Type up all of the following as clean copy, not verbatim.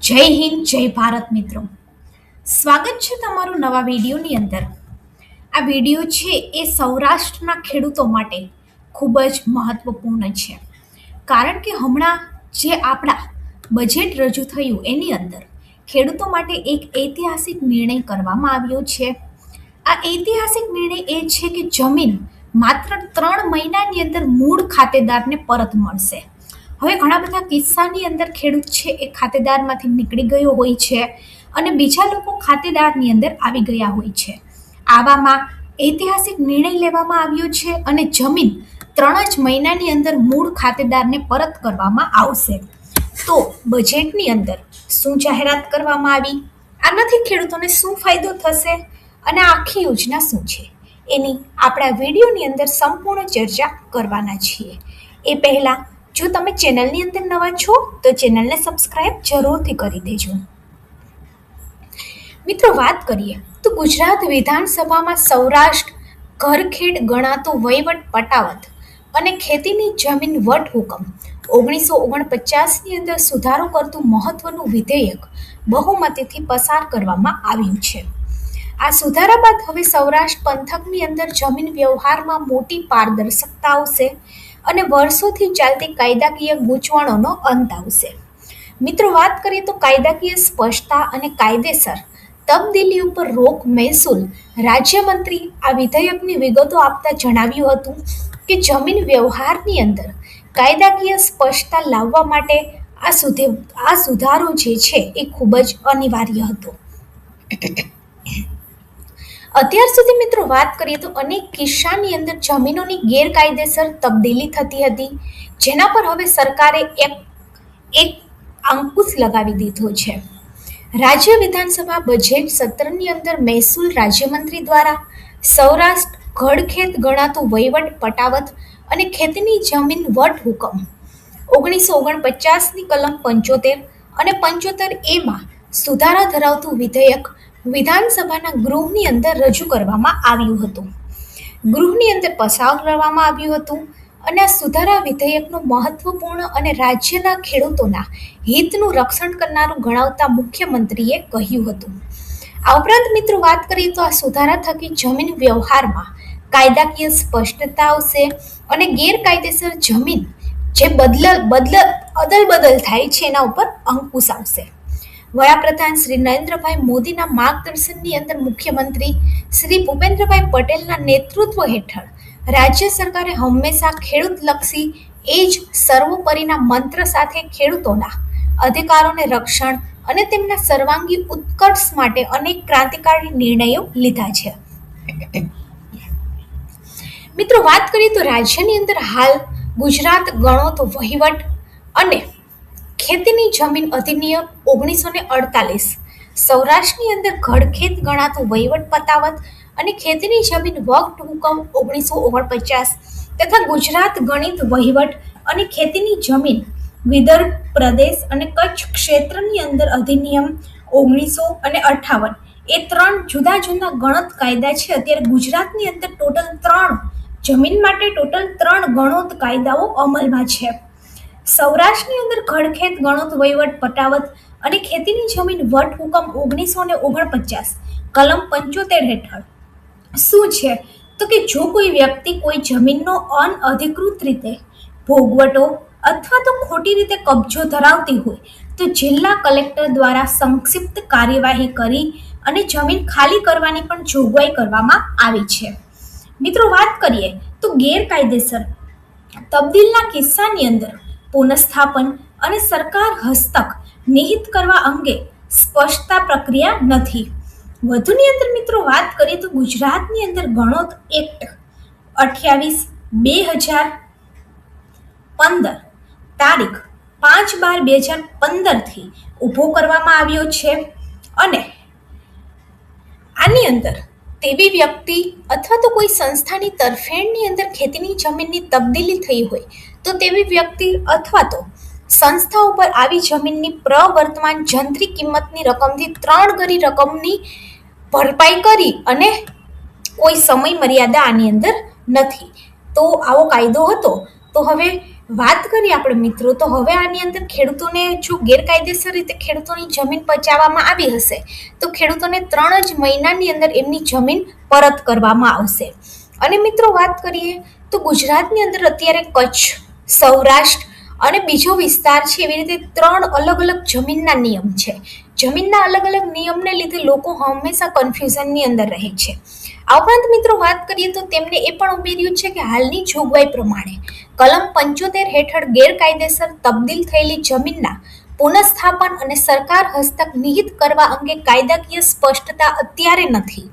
જય હિન્દ, જય ભારત મિત્રો. સ્વાગત છે તમારું નવા વિડીયોની અંદર. આ વિડીયો છે એ સૌરાષ્ટ્રના ખેડૂતો માટે ખૂબ જ મહત્વપૂર્ણ છે, કારણ કે હમણાં જે આપણા બજેટ રજૂ થયું એની અંદર ખેડૂતો માટે એક ઐતિહાસિક નિર્ણય કરવામાં આવ્યો છે. આ ઐતિહાસિક નિર્ણય એ છે કે જમીન માત્ર 3 મહિનાની અંદર મૂળ ખાતેદારને પરત મળશે. હવે ઘણા બધા કિસ્સાની અંદર ખેડૂત છે એ ખાતેદારમાંથી નીકળી ગયો હોય છે અને બીજા લોકો ખાતેદારની અંદર આવી ગયા હોય છે. આવામાં ઐતિહાસિક નિર્ણય લેવામાં આવ્યો છે અને જમીન 3 જ મહિનાની અંદર મૂળ ખાતેદારને પરત કરવામાં આવશે. તો બજેટની અંદર શું જાહેરાત કરવામાં આવી, આનાથી ખેડૂતોને શું ફાયદો થશે અને આખી યોજના શું છે એની આપણા વિડીયોની અંદર સંપૂર્ણ ચર્ચા કરવાના છીએ. એ પહેલાં જો તમે ચેનલની અંદર નવા છો તો ચેનલને સબસ્ક્રાઇબ જરૂરથી કરી દેજો. મિત્રો, વાત કરીએ તો ગુજરાત વિધાનસભામાં સૌરાષ્ટ્ર ઘરખેડ ગણાતો વહીવટ પટાવત અને ખેતીની જમીન વટ હુકમ 1949ની અંદર સુધારો કરતું મહત્વનું વિધેયક બહુમતીથી પસાર કરવામાં આવ્યું છે. આ સુધારા બાદ હવે સૌરાષ્ટ્ર પંથકની અંદર જમીન વ્યવહારમાં મોટી પારદર્શકતા આવશે અને વર્ષોથી ચાલતી કાયદાકીય ગૂંચવણોનો અંત આવશે. મિત્રો, વાત કરીએ તો કાયદાકીય સ્પષ્ટતા અને કાયદેસર તબદીલી ઉપર રોક મહેસૂલ રાજ્યમંત્રી આ વિધેયકની વિગતો આપતા જણાવ્યું હતું કે જમીન વ્યવહારની અંદર કાયદાકીય સ્પષ્ટતા લાવવા માટે આ સુધારો જે છે એ ખૂબ જ અનિવાર્ય હતો. અત્યાર સુધી મિત્રો વાત કરીએ તો અનેક કિસ્સાની અંદર જમીનોની ગેરકાયદેસર તબદીલી થતી હતી, જેના પર હવે સરકારે એક અંકુશ લગાવી દીધો છે. રાજ્ય વિધાનસભા બજેટ સત્રની અંદર મહેસૂલ રાજ્યમંત્રી દ્વારા સૌરાષ્ટ્ર ઘડખેત ગણાતું વહીવટ પટાવત અને ખેતીની જમીન વટ હુકમ 1949ની કલમ 75 અને 75A સુધારા ધરાવતું વિધેયક વિધાનસભાના ગૃહની અંદર રજૂ કરવામાં આવ્યું હતું. ગૃહની અંદર પસાર કરવામાં આવ્યું હતું અને આ સુધારા વિધેયકનું મહત્વપૂર્ણ અને રાજ્યના ખેડૂતોના હિતનું રક્ષણ કરનારું ગણાવતા મુખ્યમંત્રીએ કહ્યું હતું. આ ઉપરાંત મિત્રો વાત કરીએ તો આ સુધારા થકી જમીન વ્યવહારમાં કાયદાકીય સ્પષ્ટતા આવશે અને ગેરકાયદેસર જમીન જે અદલ બદલ થાય છે એના ઉપર અંકુશ આવશે. વડાપ્રધાન શ્રી નરેન્દ્રભાઈ મોદીના માર્ગદર્શનની અંદર મુખ્યમંત્રી શ્રી ભૂપેન્દ્રભાઈ પટેલના નેતૃત્વ હેઠળ રાજ્ય સરકારે હંમેશા ખેડૂતલક્ષી એ જ સર્વોપરીના મંત્ર સાથે ખેડૂતોના અધિકારોને રક્ષણ અને તેમના સર્વાંગી ઉત્કર્ષ માટે અનેક ક્રાંતિકારી નિર્ણયો લીધા છે. મિત્રો, વાત કરીએ તો રાજ્યની અંદર હાલ ગુજરાત ગણોત વહીવટ અને ખેતીની જમીન અધિનિયમ 1948, સૌરાષ્ટ્રની અંદર ઘડખેત ગણાતું વહીવટ પતાવત અને ખેતીની જમીન વક્ત હુકમ 1949 તથા ગુજરાત ગણિત વહીવટ અને ખેતીની જમીન વિદર્ભ પ્રદેશ અને કચ્છ ક્ષેત્રની અંદર અધિનિયમ 1958 એ 3 જુદા જુદા ગણત કાયદા છે. અત્યારે ગુજરાતની અંદર ટોટલ 3 જમીન માટે ટોટલ 3 ગણોત કાયદાઓ અમલમાં છે. સૌરાષ્ટ્રની અંદર ઘડખેત ગણોત વહીવટ પટાવત અને ખેતીની જમીન વટ હુકમ 1949 કલમ 75 હેઠળ શું છે તો કે જો કોઈ વ્યક્તિ કોઈ જમીનનો અનઅધિકૃત રીતે ભોગવટો અથવા તો ખોટી રીતે કબજો ધરાવતી હોય તો જિલ્લા કલેક્ટર દ્વારા સંક્ષિપ્ત કાર્યવાહી કરી અને જમીન ખાલી કરવાની પણ જોગવાઈ કરવામાં આવી છે. મિત્રો, વાત કરીએ તો ગેરકાયદેસર તબદીલના કિસ્સાની અંદર પુનઃસ્થાપન અને સરકાર હસ્તક નિહિત કરવા અંગે સ્પષ્ટતા પ્રક્રિયા નથી. વધુની અંદર મિત્રો વાત કરીએ તો ગુજરાતની અંદર ગણોત એક્ટ 28/2015 તારીખ 5/12/2015 થી ઊભો કરવામાં આવ્યો છે અને આની અંદર તેવી વ્યક્તિ અથવા તો કોઈ સંસ્થાની તરફેણની અંદર ખેતીની જમીનની તબદીલી થઈ હોય તો તેવી વ્યક્તિ અથવા તો સંસ્થા ઉપર આવી જમીનની પ્રવર્તમાન જંત્રી કિંમતની રકમથી 3 ગણી રકમની ભરપાઈ કરી અને કોઈ સમય મર્યાદા આની અંદર નથી. તો આવો કાયદો હતો તો હવે વાત કરીએ આપણે મિત્રો, તો હવે આની અંદર ખેડૂતોને જો ગેરકાયદેસર રીતે ખેડૂતોની જમીન પચાવવામાં આવી હશે તો ખેડૂતોને 3 જ મહિનાની અંદર એમની જમીન પરત કરવામાં આવશે. અને મિત્રો વાત કરીએ તો ગુજરાતની અંદર અત્યારે કચ્છ, સૌરાષ્ટ્ર અને બીજો વિસ્તાર છે, એવી રીતે 3 અલગ અલગ જમીનના નિયમ છે. જમીનના અલગ અલગ નિયમને લીધે લોકો હંમેશા કન્ફ્યુઝનની અંદર રહે છે. આ ઉપરાંત મિત્રો વાત કરીએ તો તેમણે એ પણ ઉમેર્યું છે કે હાલની જોગવાઈ પ્રમાણે કલમ 75 હેઠળ ગેરકાયદેસર તબદીલ થયેલી જમીનના પુનઃસ્થાપન અને સરકાર હસ્તક નિહિત કરવા અંગે કાયદાકીય સ્પષ્ટતા અત્યારે નથી.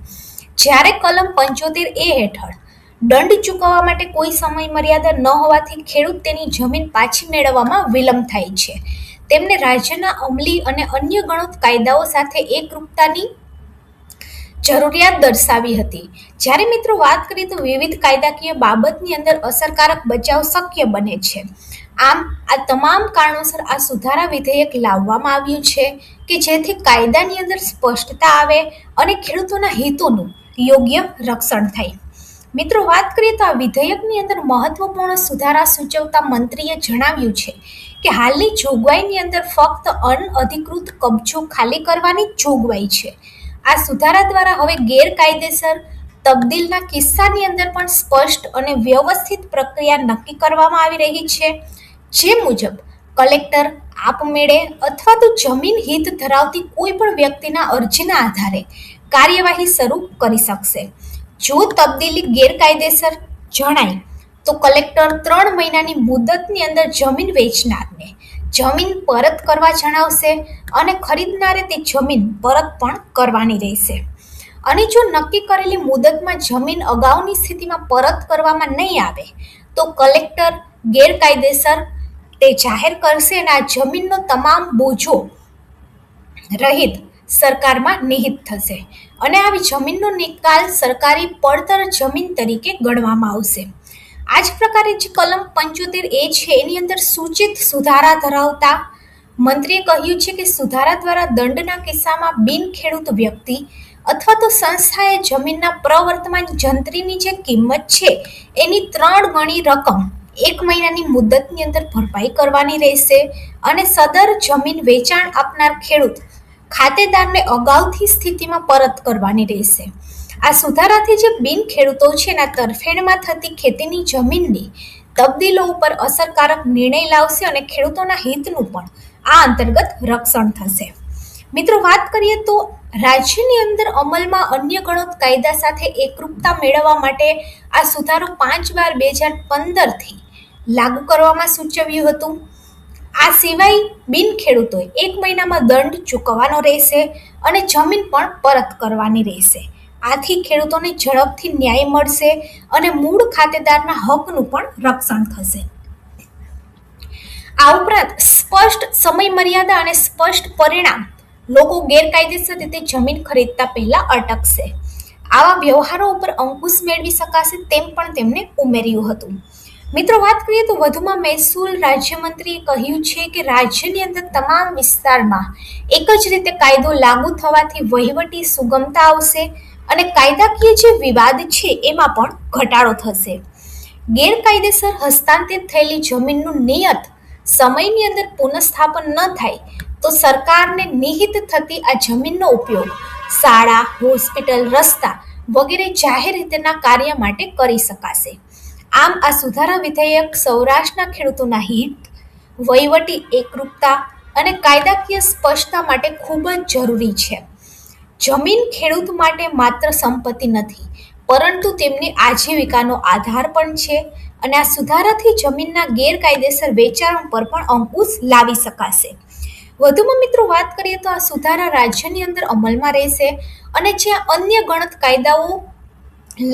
જ્યારે કલમ 75A હેઠળ દંડ ચૂકવવા માટે કોઈ સમય મર્યાદા ન હોવાથી ખેડૂત તેની જમીન પાછી મેળવવામાં વિલંબ થાય છે. તેમને રાજ્યના અમલી અને અન્ય ગણિત કાયદાઓ સાથે એકરૂપતાની જરૂરિયાત દર્શાવી હતી. જ્યારે મિત્રો વાત કરીએ તો વિવિધ કાયદાકીય બાબતની અંદર અસરકારક બચાવ શક્ય બને છે. આમ આ તમામ કારણોસર આ સુધારા વિધેયક લાવવામાં આવ્યું છે કે જેથી કાયદાની અંદર સ્પષ્ટતા આવે અને ખેડૂતોના હિતોનું યોગ્ય રક્ષણ થાય. મિત્રો વાત કરીએ તો આ વિધેયકની અંદર મહત્વપૂર્ણ સુધારા સૂચવતા મંત્રીએ જણાવ્યું છે કે હાલની જોગવાઈની અંદર ફક્ત અનઅધિકૃત કબજો ખાલી કરવાની જ જોગવાઈ છે. આ સુધારા દ્વારા હવે ગેરકાયદેસર તબદીલના કિસ્સાની અંદર પણ સ્પષ્ટ અને વ્યવસ્થિત પ્રક્રિયા નક્કી કરવામાં આવી રહી છે, જે મુજબ કલેક્ટર આપમેળે અથવા તો જમીન હિત ધરાવતી કોઈ પણ વ્યક્તિના અરજીના આધારે કાર્યવાહી શરૂ કરી શકશે. જો તબદીલી ગેરકાયદેસર જણાય તો કલેક્ટર 3 મહિનાની મુદતની અંદર જમીન વેચનારને જમીન પરત કરવા જણાવશે અને ખરીદનારે તે જમીન પરત પણ કરવાની રહેશે. અને જો નક્કી કરેલી મુદતમાં જમીન અગાઉની સ્થિતિમાં પરત કરવામાં નહીં આવે તો કલેક્ટર ગેરકાયદેસર તે જાહેર કરશે અને આ જમીનનો તમામ બોજો રહિત સરકારમાં નિહિત થશે અને આવી જમીનનો નિકાલ સરકારી પડતર જમીન તરીકે ગણવામાં આવશે. આ જ પ્રકારે જે કલમ 75A છે એની અંદર સૂચિત સુધારા ધરાવતા મંત્રીએ કહ્યું છે કે સુધારા દ્વારા દંડના કિસ્સામાં બિન ખેડૂત વ્યક્તિ અથવા તો સંસ્થાએ જમીનના પ્રવર્તમાન જંત્રીની જે કિંમત છે એની 3 ગણી રકમ 1 મહિનાની મુદતની અંદર ભરપાઈ કરવાની રહેશે અને સદર જમીન વેચાણ આપનાર ખેડૂત ખાતેદારને અગાઉથી સ્થિતિમાં પરત કરવાની રહેશે. આ સુધારાથી જે બિન ખેડૂતો છે એના તરફેણમાં થતી ખેતીની જમીનની તબદીલો ઉપર અસરકારક નિર્ણય લાવશે અને ખેડૂતોના હિતનું પણ આ અંતર્ગત રક્ષણ થશે. મિત્રો વાત કરીએ તો રાજ્યની અંદર અમલમાં અન્ય ગણિત કાયદા સાથે એકરૂપતા મેળવવા માટે આ સુધારો 5/2015 લાગુ કરવામાં સૂચવ્યું હતું. આ સિવાય બિન ખેડૂતોએ 1 મહિનામાં દંડ ચૂકવવાનો રહેશે અને જમીન પણ પરત કરવાની રહેશે. આથી ખેડૂતોને ઝડપથી ન્યાય મળશે અને મૂળ ખાતેદારના હકનું પણ રક્ષણ થશે. આ ઉપરાંત સ્પષ્ટ સમય મર્યાદા અને સ્પષ્ટ પરિણામ લોકો ગેરકાયદેસર રીતે જમીન ખરીદતા પહેલા અટકશે. આવા વ્યવહારો ઉપર અંકુશ મેળવી શકાશે તેમ પણ તેમણે ઉમેર્યું હતું. મિત્રો વાત કરીએ તો વધુમાં મહેસૂલ રાજ્યમંત્રીએ કહ્યું છે કે રાજ્યની અંદર તમામ વિસ્તારમાં એક જ રીતે કાયદો લાગુ થવાથી વહીવટી સુગમતા આવશે અને કાયદાકીય જે વિવાદ છે એમાં પણ ઘટાડો થશે. ગેરકાયદેસર હસ્તાંતરિત થયેલી જમીનનું નિયત સમયની અંદર પુનઃસ્થાપન ન થાય તો સરકારને નિહિત થતી આ જમીનનો ઉપયોગ શાળા, હોસ્પિટલ, રસ્તા વગેરે જાહેર હિતના કાર્ય માટે કરી શકાશે. આમ આ સુધારા વિધેયક સૌરાષ્ટ્રના ખેડૂતોના હિત, વહીવટી એકરૂપતા અને કાયદાકીય સ્પષ્ટતા માટે ખૂબ જ જરૂરી છે. જમીન ખેડૂત માટે માત્ર સંપત્તિ નથી પરંતુ તેમની આજીવિકાનો આધાર પણ છે અને આ સુધારાથી જમીનના ગેરકાયદેસર વેચાણ પર પણ અંકુશ લાવી શકાશે. વધુમાં મિત્રો વાત કરીએ તો આ સુધારા રાજ્યની અંદર અમલમાં રહેશે અને જ્યાં અન્ય ગણિત કાયદાઓ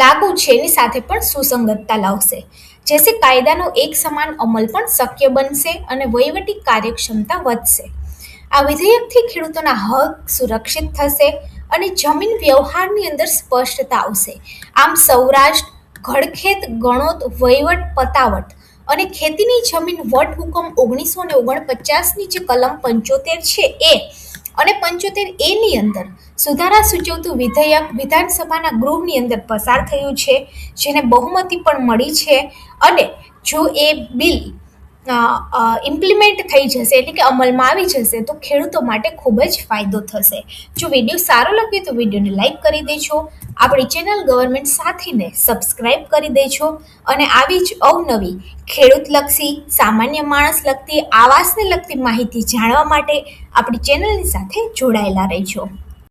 લાગુ છે એની સાથે પણ સુસંગતતા લાવશે, જેથી કાયદાનો એક સમાન અમલ પણ શક્ય બનશે અને વહીવટી કાર્યક્ષમતા વધશે. આ વિધેયકથી ખેડૂતોના હક સુરક્ષિત થશે અને જમીન વ્યવહારની અંદર સ્પષ્ટતા આવશે. આમ સૌરાષ્ટ્ર ઘડખેત, ગણોત, વહીવટ, પતાવટ અને ખેતીની જમીન વટહુકમ 1949ની જે કલમ 75 છે એ અને 75A ની અંદર સુધારા સૂચવતું વિધેયક વિધાનસભાના ગૃહની અંદર પસાર થયું છે, જેને બહુમતી પણ મળી છે અને જો એ બિલ ઇમ્પ્લિમેન્ટ થઈ જશે એટલે કે અમલમાં આવી જશે તો ખેડૂતો માટે ખૂબ જ ફાયદો થશે. જો વિડીયો સારો લાગે તો વિડીયોને લાઈક કરી દેજો, આપણી ચેનલ ગવર્મેન્ટ સાથીને સબસ્ક્રાઈબ કરી દેજો અને આવી જ અવનવી ખેડૂતલક્ષી, સામાન્ય માણસ લગતી, આવાસને લગતી માહિતી જાણવા માટે આપણી ચેનલની સાથે જોડાયેલા રહેજો.